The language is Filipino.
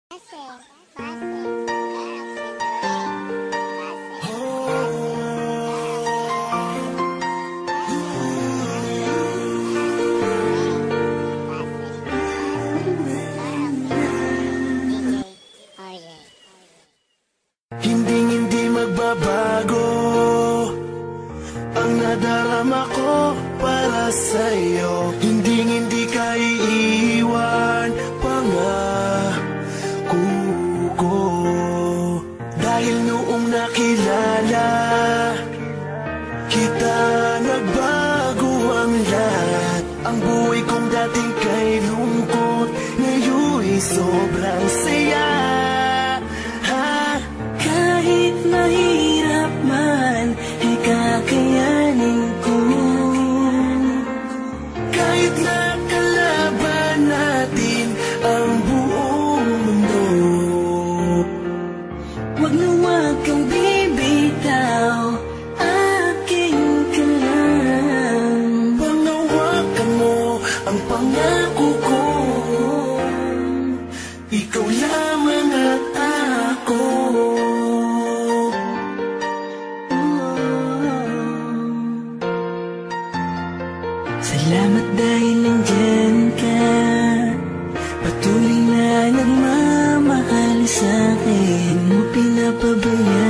Hindi magbabago ang nadarama ko para sa'yo. Hindi ka iiwan, pangako ko. Dahil noong nakilala kita, nagbago ang lahat. Ang buhay kong dating kay lungkot, ngayon'y sobrang saya. Kahit mahirap man, ay kakayanin ko. Kahit nakalaban natin ang buong mundo, wag na wag kang bibitaw, akin ka lang. panghawakan mo ang pangako ko. Ikaw lamang at ako. Salamat dahil nandyan ka, patuloy na nagmamahal sa'kin. Mo pinapabayaan.